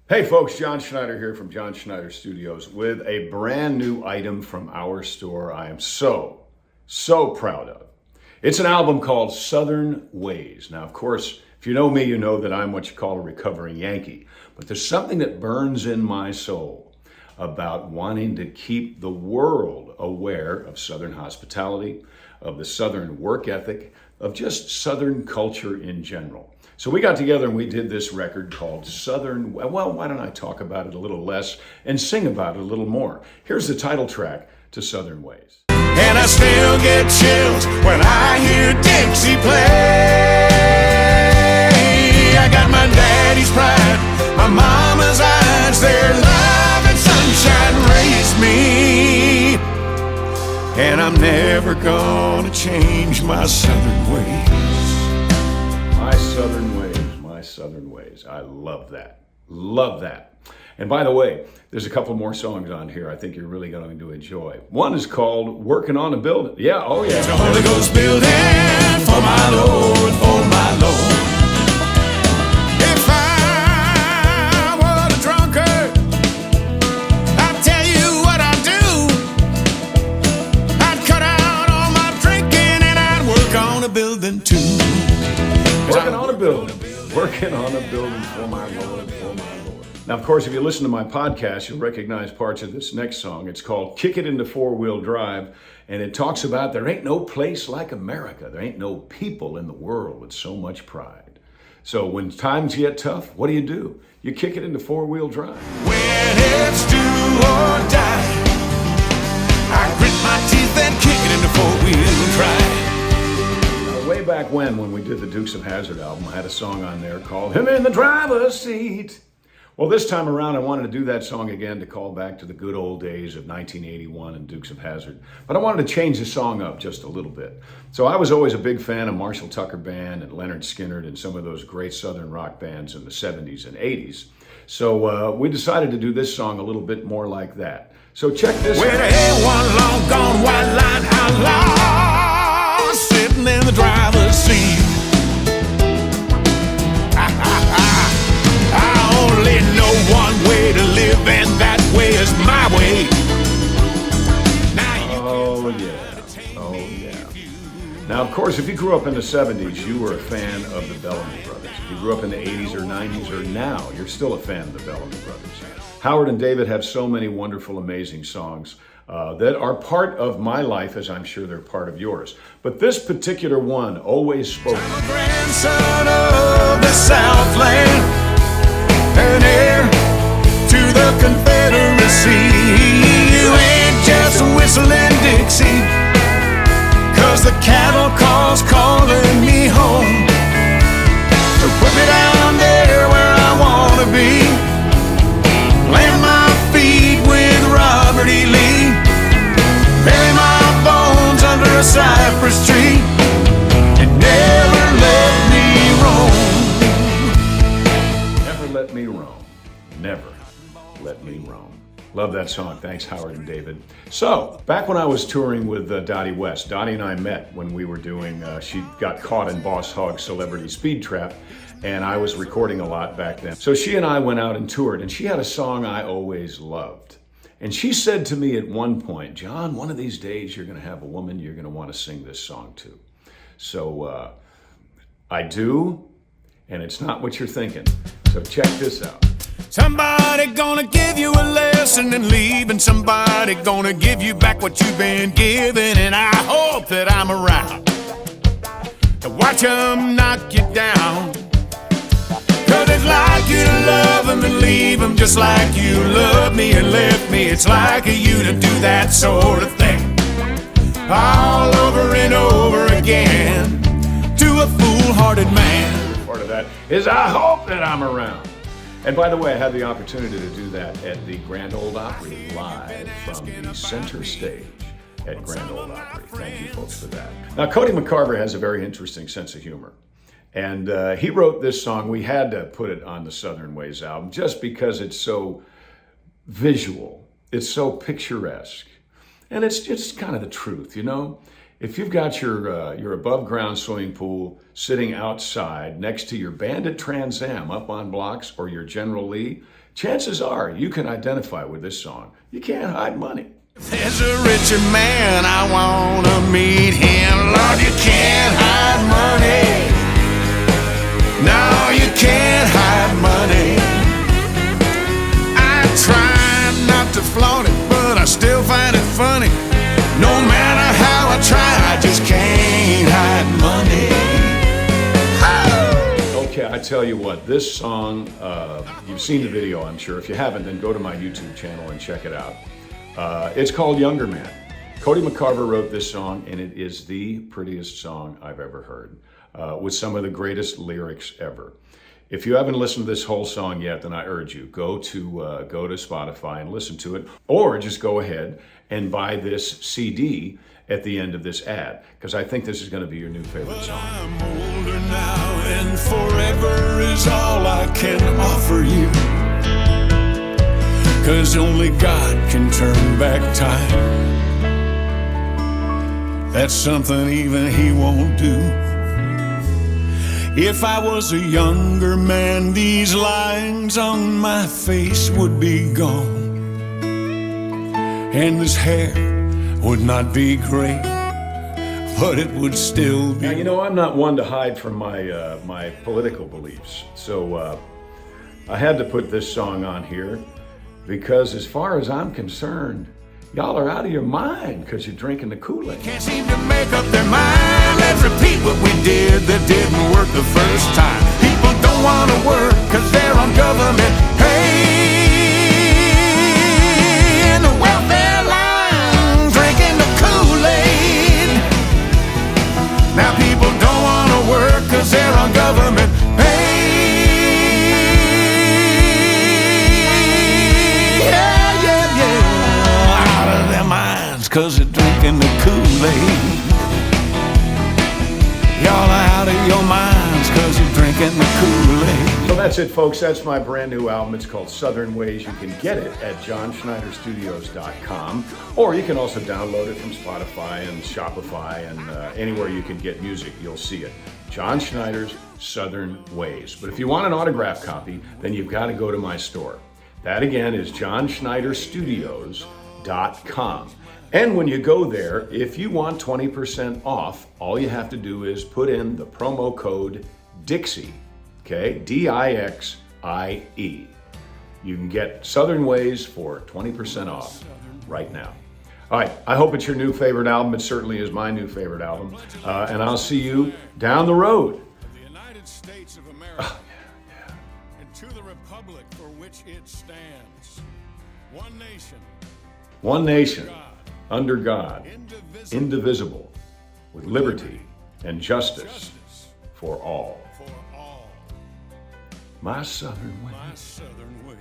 Hey folks, John Schneider here from John Schneider Studios with a brand new item from our store I am so proud of. It's an album called Southern Ways. Now, of course, if you know me, you know that I'm what you call a recovering Yankee. But there's something that burns in my soul about wanting to keep the world aware of Southern hospitality, of the Southern work ethic, of just Southern culture in general. So we got together and we did this record called Southern. Well, why don't I talk about it a little less and sing about it a little more? Here's the title track to Southern Ways. And I still get chills when I hear Dixie play. I got my daddy's pride, my mama's eyes, their love and sunshine raised me. And I'm never gonna change my Southern ways. My Southern ways, my Southern ways. I love that. Love that. And by the way, there's a couple more songs on here I think you're really going to enjoy. One is called Working on a Building. Yeah, oh yeah. It's a Holy Ghost building for my Lord, for my Lord. If I were a drunkard, I'd tell you what I'd do. I'd cut out all my drinking and I'd work on a building too. Working on a building. Working on a building for my Lord, for my Lord. Now, of course, if you listen to my podcast, you'll recognize parts of this next song. It's called Kick It Into Four-Wheel Drive, and it talks about there ain't no place like America. There ain't no people in the world with so much pride. So when times get tough, what do? You kick it into four-wheel drive. When it's do or die, I grit my teeth and kick it into four-wheel drive. Way back when we did the Dukes of Hazzard album, I had a song on there called Him in the Driver's Seat. Well, this time around, I wanted to do that song again to call back to the good old days of 1981 and Dukes of Hazzard. But I wanted to change the song up just a little bit. So I was always a big fan of Marshall Tucker Band and Leonard Skinner and some of those great Southern rock bands in the 70s and 80s. So we decided to do this song a little bit more like that. So check this out. With a one long gone white line outlaw sitting in the driver's seat. I only know one way to live, and that way is my way. Oh yeah. Now, of course, if you grew up in the 70s, you were a fan of the Bellamy brothers. If you grew up in the 80s or 90s or now, you're still a fan of the Bellamy brothers. Howard and David have so many wonderful, amazing songs that are part of my life, as I'm sure they're part of yours. But this particular one always spoke. I'm a grandson of the Southland, an heir to the Confederacy. You ain't just whistling Dixie, 'cause the cattle call's calling me home. So put me down there where I wanna be, plant my feet with Robert E. Lee, bury my bones under a cypress tree, and never let me roam. Never let me roam. Never let me roam. Love that song. Thanks, Howard and David. So, back when I was touring with Dottie West, Dottie and I met when we were doing, she got caught in Boss Hogg's Celebrity Speed Trap, and I was recording a lot back then. So she and I went out and toured, and she had a song I always loved. And she said to me at one point, John, one of these days you're going to have a woman you're going to want to sing this song to. So I do, and it's not what you're thinking. So check this out. Somebody gonna give you a lesson and leave, and somebody gonna give you back what you've been given, and I hope that I'm around to watch them knock you down. 'Cause it's like you to love them and leave them, just like you loved me and left me. It's like you to do that sort of thing all over and over again to a foolhardy man. Part of that is I hope that I'm around. And by the way, I had the opportunity to do that at the Grand Ole Opry live from the center stage at Grand Ole Opry. Thank you folks for that. Now, Cody McCarver has a very interesting sense of humor. And he wrote this song. We had to put it on the Southern Ways album just because it's so visual. It's so picturesque. And it's just kind of the truth, you know? If you've got your above ground swimming pool sitting outside next to your Bandit Trans Am up on blocks or your General Lee, chances are you can identify with this song. You can't hide money. There's a richer man, I wanna meet him. Lord, you can't hide money. No, you can't hide money. I try not to flaunt it, but I still find it funny. No matter how I try, I just can't hide money. Oh! Okay, I tell you what, this song, you've seen the video, I'm sure. If you haven't, then go to my YouTube channel and check it out. It's called Younger Man. Cody McCarver wrote this song, and it is the prettiest song I've ever heard, with some of the greatest lyrics ever. If you haven't listened to this whole song yet, then I urge you, go to Spotify and listen to it, or just go ahead and buy this CD at the end of this ad, because I think this is going to be your new favorite But song. I'm older now, and forever is all I can offer you. 'Cause only God can turn back time. That's something even He won't do. If I was a younger man, these lines on my face would be gone. And this hair would not be gray, but it would still be. Now, you know, I'm not one to hide from my political beliefs, so I had to put this song on here because, as far as I'm concerned, y'all are out of your mind because you're drinking the Kool-Aid. Can't seem to make up their mind. Let's repeat what we did that didn't work the first time. People don't want to work because they're on government pay. And the welfare line, drinking the Kool-Aid. Now people don't want to work because they're on government pay. Yeah, yeah, yeah. Out of their minds because they're drinking the Kool-Aid. Y'all are out of your minds because you're drinking the Kool-Aid. So that's it, folks. That's my brand new album. It's called Southern Ways. You can get it at johnschneiderstudios.com, or you can also download it from Spotify and Shopify and anywhere you can get music. You'll see it. John Schneider's Southern Ways. But if you want an autographed copy, then you've got to go to my store. That again is johnschneiderstudios.com. And when you go there, if you want 20% off, all you have to do is put in the promo code Dixie, okay? D-I-X-I-E. You can get Southern Ways for 20% off right now. All right, I hope it's your new favorite album. It certainly is my new favorite album. And I'll see you down the road. The United States of America, and to the republic for which it stands, one nation, One nation, under God, indivisible, with liberty and justice for all. for all. My Southern way. My Southern way.